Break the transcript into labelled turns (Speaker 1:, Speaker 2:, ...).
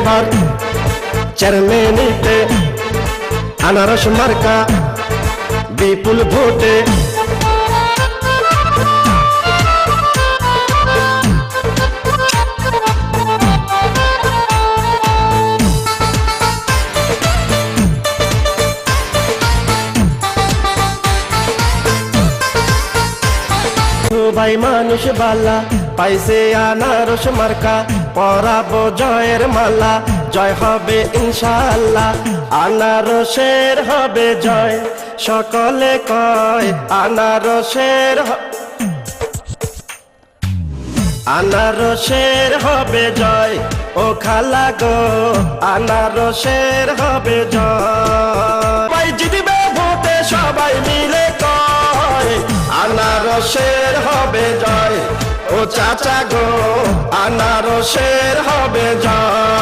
Speaker 1: এবার চেয়ারম্যানিতে আনারস মার্কা বিপুল ভোটে। ভাই মানুষ বালা পাইছে আনারস মার্কা, পরাবো জয়ের মালা, জয় হবে ইনশাআল্লাহ, আনারসের হবে জয়। সকলে কয় আনারসের আনারসের হবে জয়। ও খালা গো আনারসের হবে জয়। ভাই জিতবে ভোটে সবাই মিলে কয় আনারসের হবে জয়। ও চাচা গো আনারসের হবে জয়।